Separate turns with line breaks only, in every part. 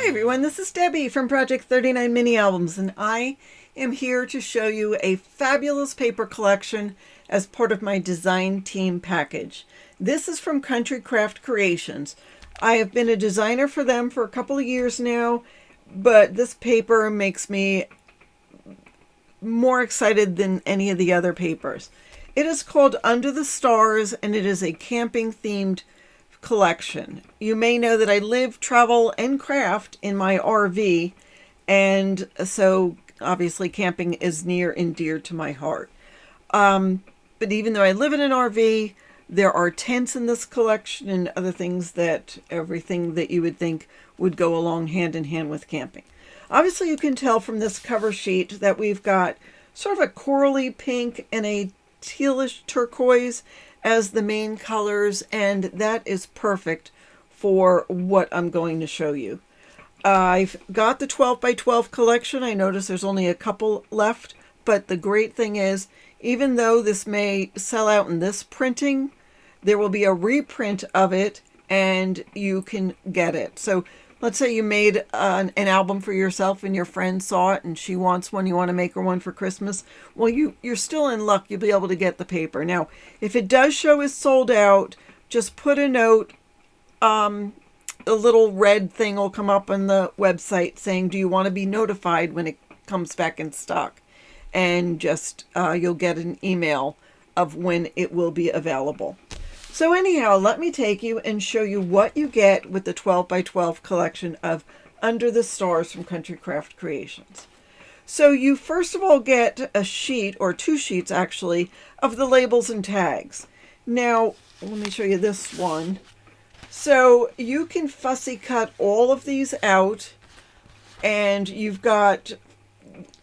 Hi everyone, this is Debbie from Project 39 Mini Albums, and I am here to show you a fabulous paper collection as part of my design team package. This is from Country Craft Creations. I have been a designer for them for a couple of years now, but this paper makes me more excited than any of the other papers. It is called Under the Stars, and it is a camping themed collection. You may know that I live, travel, and craft in my RV, and so obviously camping is near and dear to my heart. But even though I live in an RV, there are tents in this collection and other things that everything that you would think would go along hand in hand with camping. Obviously you can tell from this cover sheet that we've got sort of a corally pink and a tealish turquoise as the main colors, and that is perfect for what I'm going to show you. I've got the 12 by 12 collection. I notice there's only a couple left, but the great thing is, even though this may sell out in this printing, there will be a reprint of it and you can get it. So let's say you made an album for yourself and your friend saw it and she wants one, you want to make her one for Christmas. Well, you're still in luck. You'll be able to get the paper. Now, if it does show is sold out, just put a note. A little red thing will come up on the website saying, do you want to be notified when it comes back in stock? And just you'll get an email of when it will be available. So anyhow, let me take you and show you what you get with the 12 by 12 collection of Under the Stars from Country Craft Creations. So you first of all get a sheet, or two sheets actually, of the labels and tags. Now, let me show you this one. So you can fussy cut all of these out, and you've got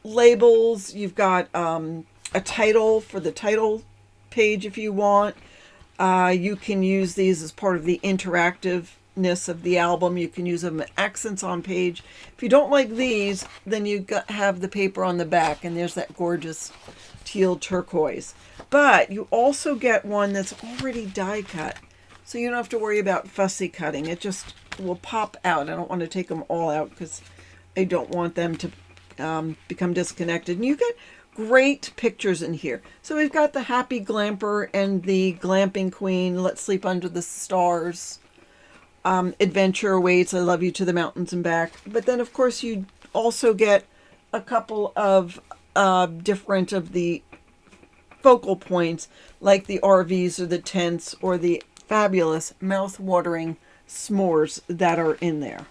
labels, you've got a title for the title page if you want. You can use these as part of the interactiveness of the album. You can use them as accents on page. If you don't like these, then you have the paper on the back, and there's that gorgeous teal turquoise. But you also get one that's already die cut, so you don't have to worry about fussy cutting. It just will pop out. I don't want to take them all out because I don't want them to become disconnected. And you get great pictures in here. So we've got the Happy Glamper and the Glamping Queen, Let's Sleep Under the Stars, Adventure Awaits, I Love You to the Mountains and Back. But then of course you also get a couple of different of the focal points, like the RVs or the tents or the fabulous mouth-watering s'mores that are in there.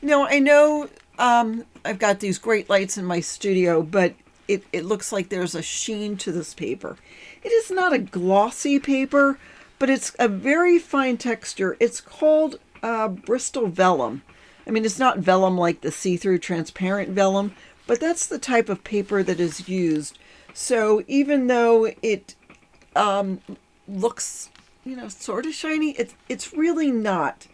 Now I know I've got these great lights in my studio, but it looks like there's a sheen to this paper. It is not a glossy paper, but it's a very fine texture. It's called Bristol vellum. I mean, it's not vellum like the see-through transparent vellum, but that's the type of paper that is used. So even though it looks, sort of shiny, it's really not.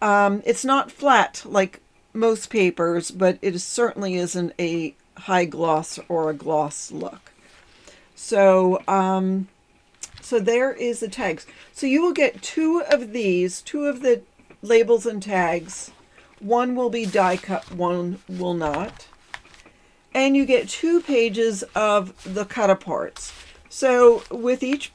It's not flat like most papers, but it certainly isn't a high gloss or a gloss look. So so there is the tags. So you will get two of these, two of the labels and tags. One will be die cut, one will not. And you get 2 pages of the cut aparts. So with each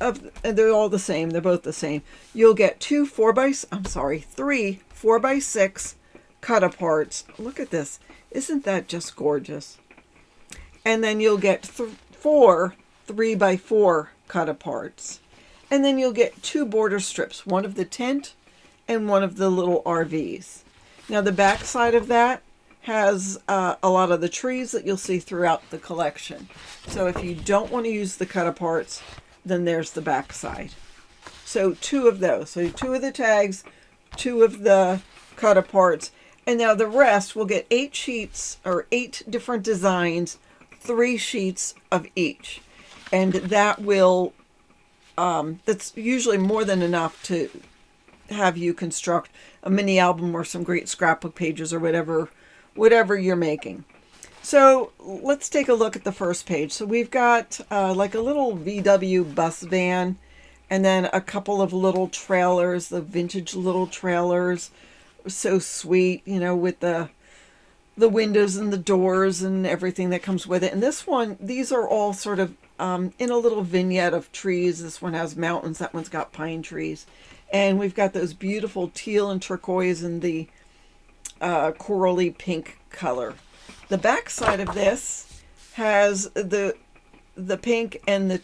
of, and they're all the same, they're both the same. You'll get 3 4x6 cut aparts. Look at this. Isn't that just gorgeous? And then you'll get 4 3x4 cut aparts. And then you'll get 2 border strips, one of the tent and one of the little RVs. Now the back side of that has a lot of the trees that you'll see throughout the collection. So if you don't want to use the cut aparts, then there's the back side. So 2 of those. So 2 of the tags, 2 of the cut aparts. And now the rest will get 8 sheets or 8 different designs, 3 sheets of each. And that will, that's usually more than enough to have you construct a mini album or some great scrapbook pages or whatever you're making. So let's take a look at the first page. So we've got like a little VW bus van, and then a couple of little trailers, the vintage little trailers. so sweet, you know, with the windows and the doors and everything that comes with it. And this one, these are all sort of in a little vignette of trees. This one has mountains, that one's got pine trees. And we've got those beautiful teal and turquoise and the corally pink color. The back side of this has the pink and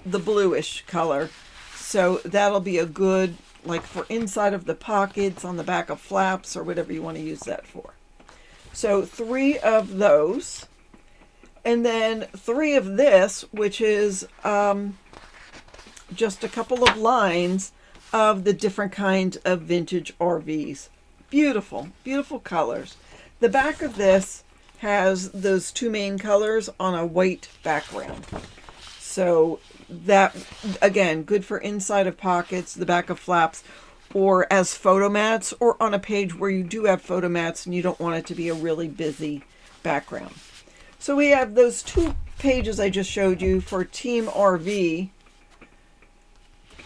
the bluish color. So that'll be a good, like for inside of the pockets, on the back of flaps, or whatever you want to use that for. So 3 of those, and then 3 of this, which is just a couple of lines of the different kinds of vintage RVs. Beautiful, beautiful colors. The back of this has those 2 main colors on a white background. So that, again, good for inside of pockets, the back of flaps, or as photo mats, or on a page where you do have photo mats and you don't want it to be a really busy background. So we have those 2 pages I just showed you for Team RV.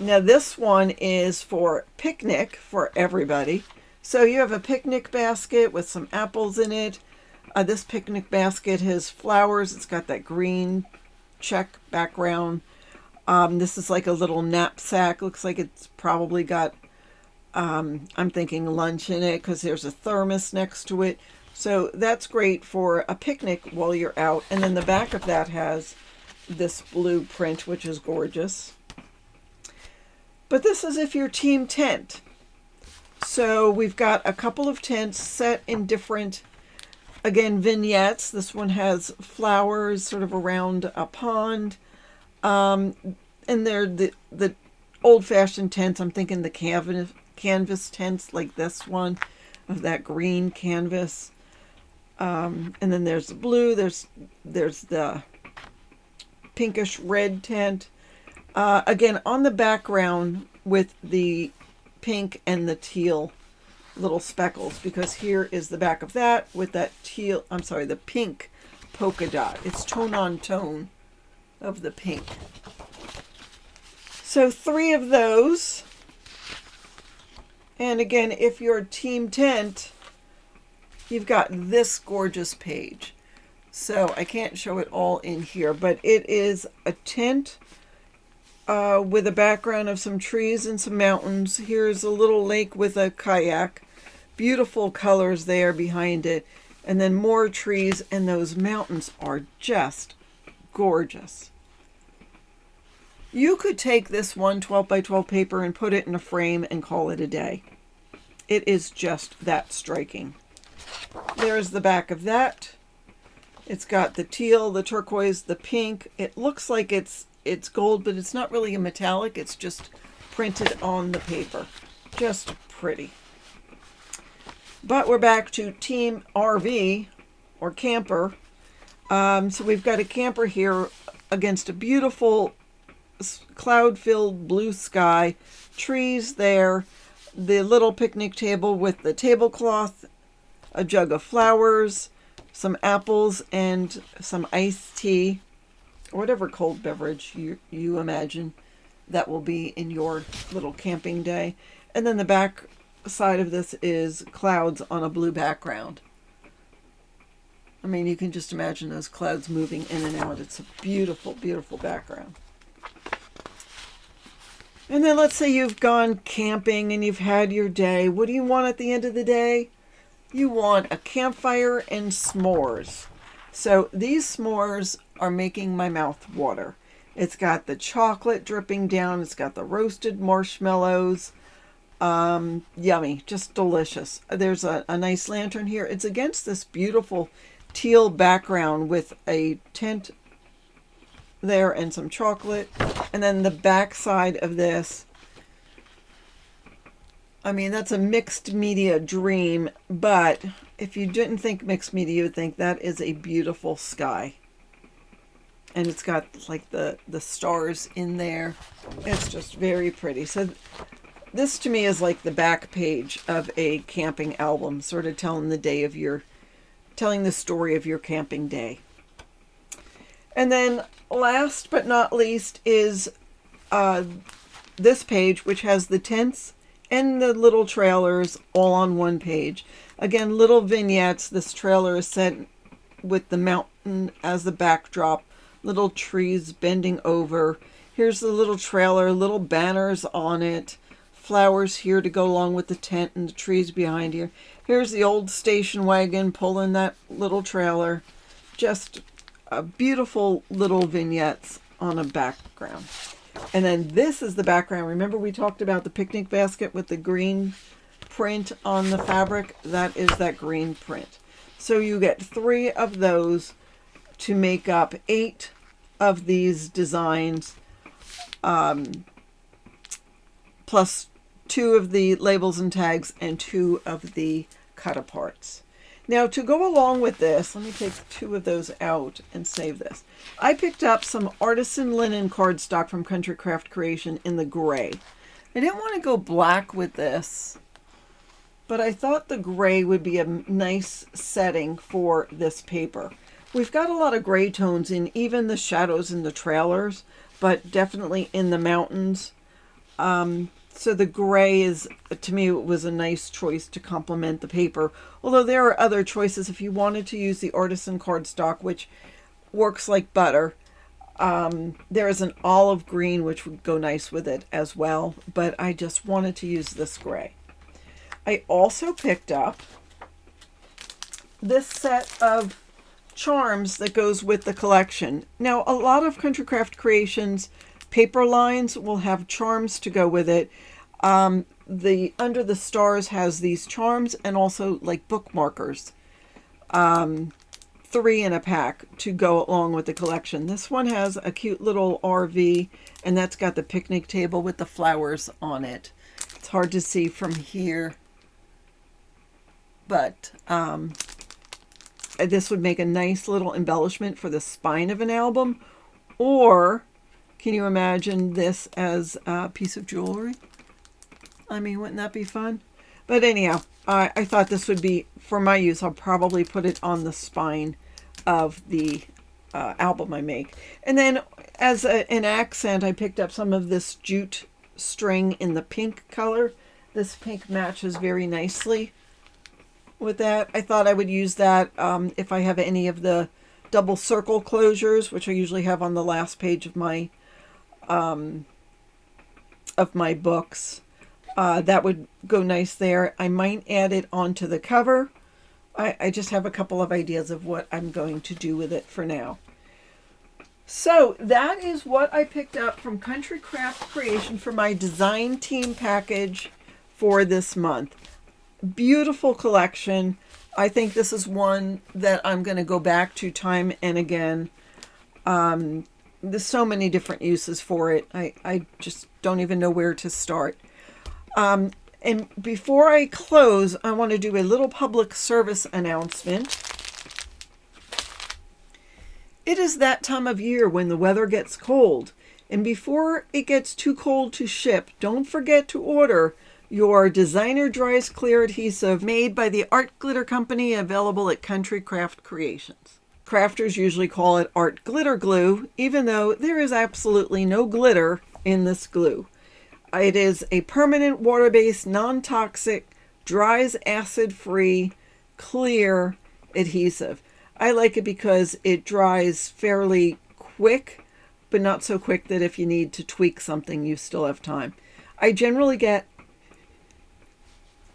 Now this one is for picnic for everybody. So you have a picnic basket with some apples in it. This picnic basket has flowers. It's got that green check background. This is like a little knapsack. Looks like it's probably got I'm thinking lunch in it, because there's a thermos next to it. So that's great for a picnic while you're out. And then the back of that has this blue print, which is gorgeous. But this is if you're team tent. So we've got a couple of tents set in different, again, vignettes. This one has flowers sort of around a pond. And they're the old-fashioned tents. I'm thinking the canvas tents, like this one, of that green canvas. And then there's the blue, there's the pinkish red tent. Again, on the background with the pink and the teal little speckles, because here is the back of that with that teal, I'm sorry, the pink polka dot. It's tone on tone of the pink. So 3 of those. And again, if you're team tent, you've got this gorgeous page. So I can't show it all in here, but it is a tent with a background of some trees and some mountains. Here's a little lake with a kayak. Beautiful colors there behind it. And then more trees, and those mountains are just gorgeous. You could take this one 12 by 12 paper and put it in a frame and call it a day. It is just that striking. There's the back of that. It's got the teal, the turquoise, the pink. It looks like it's gold, but it's not really a metallic. It's just printed on the paper. Just pretty. But we're back to Team RV or camper. So we've got a camper here against a beautiful cloud-filled blue sky, trees there, the little picnic table with the tablecloth, a jug of flowers, some apples, and some iced tea, or whatever cold beverage you imagine that will be in your little camping day. And then the back side of this is clouds on a blue background. I mean, you can just imagine those clouds moving in and out. It's a beautiful, beautiful background. And then let's say you've gone camping and you've had your day. What do you want at the end of the day? You want a campfire and s'mores. So these s'mores are making my mouth water. It's got the chocolate dripping down. It's got the roasted marshmallows. Yummy, just delicious. There's a nice lantern here. It's against this beautiful teal background with a tent there and some chocolate. And then the back side of this, I mean, that's a mixed media dream, but if you didn't think mixed media, you would think that is a beautiful sky. And it's got like the stars in there. It's just very pretty. So this to me is like the back page of a camping album, sort of telling the story of your camping day. And then last but not least is this page, which has the tents and the little trailers all on one page. Again, little vignettes. This trailer is set with the mountain as the backdrop, little trees bending over. Here's the little trailer, little banners on it, flowers here to go along with the tent and the trees behind you. Here's the old station wagon pulling that little trailer. Just beautiful little vignettes on a background. And then this is the background. Remember we talked about the picnic basket with the green print on the fabric? That is that green print. So you get 3 of those to make up 8 of these designs, plus 2 of the labels and tags and 2 of the cut aparts. Now to go along with this, let me take 2 of those out and save this. I picked up some artisan linen cardstock from Country Craft Creation in the gray. I didn't want to go black with this, but I thought the gray would be a nice setting for this paper. We've got a lot of gray tones in even the shadows in the trailers, but definitely in the mountains. So the gray is, to me, it was a nice choice to complement the paper. Although there are other choices if you wanted to use the artisan cardstock, which works like butter. There is an olive green, which would go nice with it as well. But I just wanted to use this gray. I also picked up this set of charms that goes with the collection. Now, a lot of Country Craft Creations paper lines will have charms to go with it. The Under the Stars has these charms and also like bookmarkers. 3 in a pack to go along with the collection. This one has a cute little RV, and that's got the picnic table with the flowers on it. It's hard to see from here, but this would make a nice little embellishment for the spine of an album. Or can you imagine this as a piece of jewelry? I mean, wouldn't that be fun? But anyhow, I thought this would be, for my use, I'll probably put it on the spine of the album I make. And then as an accent, I picked up some of this jute string in the pink color. This pink matches very nicely with that. I thought I would use that if I have any of the double circle closures, which I usually have on the last page of my books. That would go nice there. I might add it onto the cover. I just have a couple of ideas of what I'm going to do with it for now. So that is what I picked up from Country Craft Creation for my design team package for this month. Beautiful collection. I think this is one that I'm going to go back to time and again. There's so many different uses for it. I just don't even know where to start. And before I close, I want to do a little public service announcement. It is that time of year when the weather gets cold. And before it gets too cold to ship, don't forget to order your Designer Dries Clear adhesive made by the Art Glitter Company, available at Country Craft Creations. Crafters usually call it art glitter glue, even though there is absolutely no glitter in this glue. It is a permanent water-based, non-toxic, dries acid-free, clear adhesive. I like it because it dries fairly quick, but not so quick that if you need to tweak something, you still have time. I generally get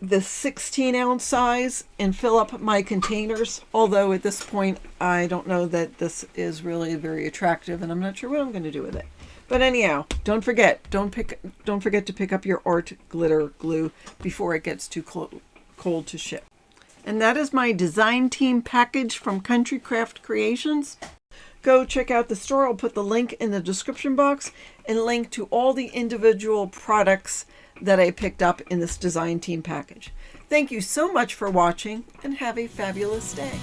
the 16-ounce size and fill up my containers, although at this point I don't know that this is really very attractive and I'm not sure what I'm going to do with it. But anyhow, don't forget to pick up your art glitter glue before it gets too cold to ship. And that is my design team package from Country Craft Creations. Go check out the store. I'll put the link in the description box and link to all the individual products that I picked up in this design team package. Thank you so much for watching and have a fabulous day.